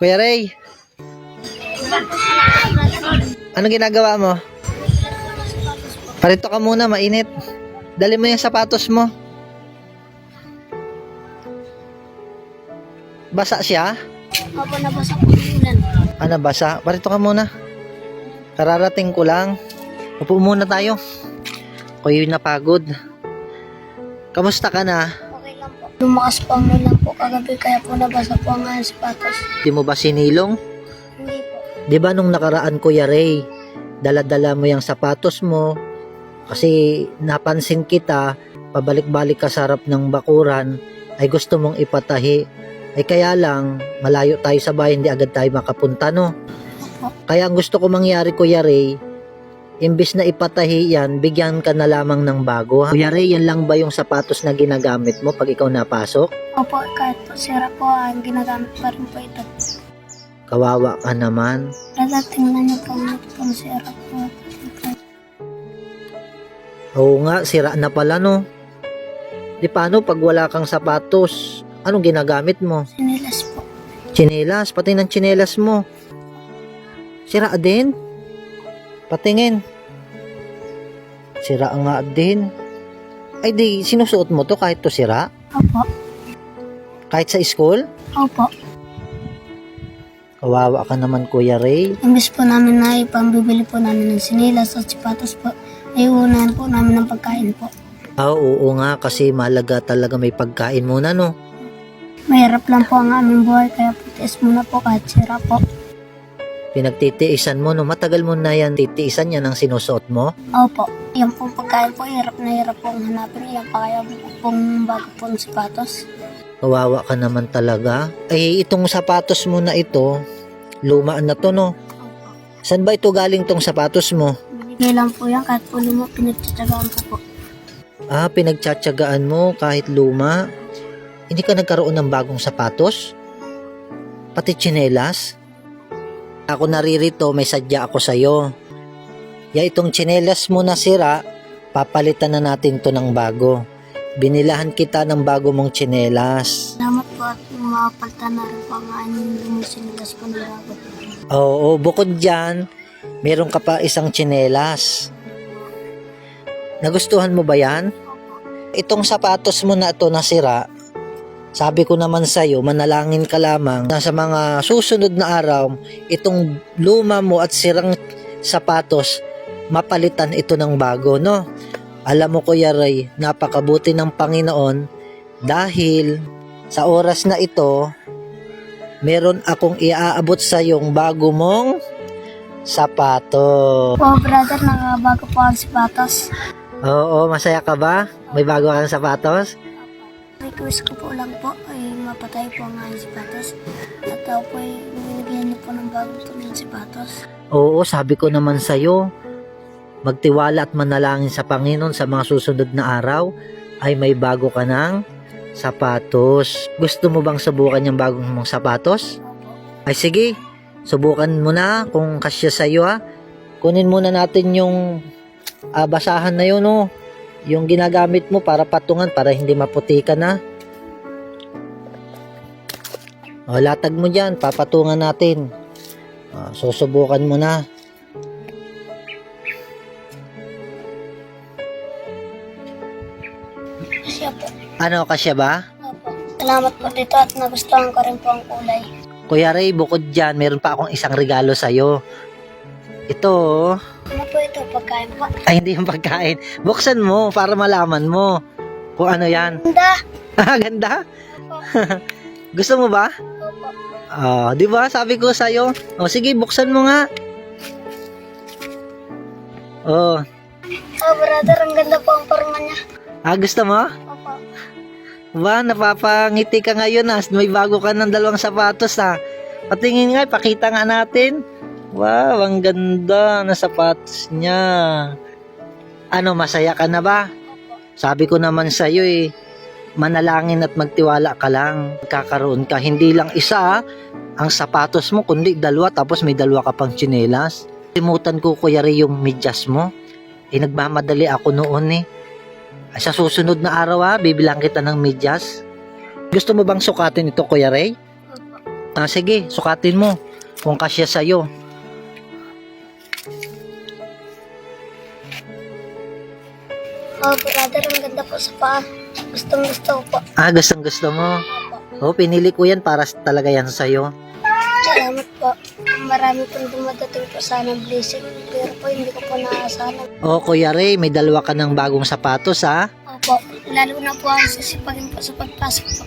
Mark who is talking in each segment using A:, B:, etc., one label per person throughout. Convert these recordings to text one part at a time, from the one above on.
A: Kuya Ray, ano ginagawa mo? Parito ka muna, mainit. Dali mo yung sapatos mo. Basa siya?
B: Opo, nabasa po yung ulan.
A: Basa? Parito ka muna. Kararating ko lang. Upo muna tayo. Ako'y napagod. Kamusta ka na?
B: Okay lang po. Lumakas po ang ulan po kagabi kaya po nabasa po ang aking sapatos.
A: Di mo ba sinilong?
B: Hindi po.
A: Di ba nung nakaraan, Kuya Ray, dala-dala mo yung sapatos mo kasi napansin kita, pabalik-balik ka sa harap ng bakuran, ay gusto mong ipatahi. Ay kaya lang, malayo tayo sa bahay, hindi agad tayo makapunta, no? Kaya ang gusto ko mangyari, Kuya Ray, imbis na ipatahi yan, bigyan ka na lamang ng bago. Kuya Ray, yan lang ba yung sapatos na ginagamit mo pag ikaw napasok?
B: Opo, kahit po sira po ang ginagamit pa rin po ito.
A: Kawawa ka naman.
B: Tingnan niyo po ang sira po.
A: Oo nga, sira na pala, no? Di paano pag wala kang sapatos? Anong ginagamit mo?
B: Sinilas po.
A: Tsinelas, pati ng tsinelas mo. Sira din? Patingin. Sira nga din. Ay di, sinusuot mo to kahit to sira?
B: Opo.
A: Kahit sa school?
B: Opo.
A: Kawawa ka naman, Kuya Ray.
B: Imbis po namin na ipambibili po namin ng sinilas at sapatos po, ay unahan po namin ng pagkain po.
A: Oo nga, kasi mahalaga talaga may pagkain muna, no?
B: Mahirap lang po ang aming buhay kaya po tiis muna po kahit sira po.
A: Pinagtitiisan mo, no? Matagal mo na yan titiisan yan ang sinusuot mo?
B: Opo. Yan pong pagkain po, hirap na hirap pong hanapin. Yan pa kaya pong bago pong sapatos.
A: Kawawa ka naman talaga. Ay, itong sapatos mo na ito, lumaan na to, no? Saan ba ito galing tong sapatos mo?
B: Binigay lang po yan kahit po luma, pinagtsatsagaan po po.
A: Pinagtsatsagaan mo kahit luma. Hindi ka nagkaroon ng bagong sapatos? Pati tsinelas? Ako naririto, may sadya ako sa'yo. Itong tsinelas mo na sira, papalitan na natin to ng bago. Binilahan kita ng bago mong tsinelas.
B: Salamat po at mapalitan na rin po ang aming lumusinilas po ng bago.
A: Oo, bukod dyan, meron ka pa isang tsinelas. Nagustuhan mo ba yan? Itong sapatos mo na ito nasira, sabi ko naman sa'yo, manalangin ka lamang na sa mga susunod na araw, itong luma mo at sirang sapatos, mapalitan ito ng bago, no? Alam mo, Kuya Ray, napakabuti ng Panginoon dahil sa oras na ito, meron akong iaabot sa yung bago mong sapatos.
B: Po, brother, nakabago po ang sapatos.
A: Oo, masaya ka ba? May bago kang sapatos?
B: Request ko po lang po ay mapatay po ang aking sapatos. At ako po ay binigyan niyo po ng bagong tuming sapatos.
A: Oo, sabi ko naman sa'yo, magtiwala at manalangin sa Panginoon sa mga susunod na araw ay may bago ka ng sapatos. Gusto mo bang subukan yung bagong mong sapatos? Ay sige, subukan mo na kung kasya sa'yo ha. Kunin muna natin yung basahan na yun oh. Yung ginagamit mo para patungan, para hindi maputi ka na. Latag mo dyan, papatungan natin. Susubukan mo na.
B: Kasya po.
A: Ano, kasya ba?
B: Opo. Salamat po dito at nagustuhan ko rin po ang kulay.
A: Kuya Ray, bukod dyan, meron pa akong isang regalo sa'yo. Ito,
B: Ano po ito? Pagkain po.
A: ay hindi yung pagkain. Buksan mo para malaman mo kung ano yan.
B: Ganda!
A: Ganda? Gusto mo ba?
B: Opo.
A: Di ba? Sabi ko sa'yo. Sige, buksan mo nga.
B: Brother, ang ganda po ang forma niya.
A: Gusto mo?
B: Opo.
A: Ba, napapangiti ka ngayon may bago ka ng dalawang sapatos Patingin nga, pakita nga natin. Wow, ang ganda na sapatos niya. Ano, masaya ka na ba? Sabi ko naman sa'yo manalangin at magtiwala ka lang. Kakaroon ka, hindi lang isa ang sapatos mo, kundi dalawa, tapos may dalawa ka pang tsinelas. Limutan ko, Kuya Ray, yung medyas mo. Nagmamadali ako noon Sa susunod na araw bibilang kita ng medyas. Gusto mo bang sukatin ito, Kuya Ray?
B: Opo.
A: Sige, sukatin mo kung kasya sa'yo.
B: Oh, brother, ang ganda po sa paa. Gustong gusto ko po.
A: Gustong gusto mo. Pinili ko yan para talaga yan sa'yo.
B: Salamat po. Marami pong dumadating po sana blessing. Pero po, hindi ko po naasahan.
A: Kuya Ray, may dalawa ka ng bagong sapatos, ha?
B: Opo, lalo na po ang sisipagin po sa pagpasok po.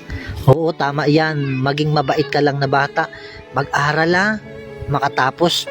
A: Oo, tama yan. Maging mabait ka lang na bata. Mag-aral, makatapos.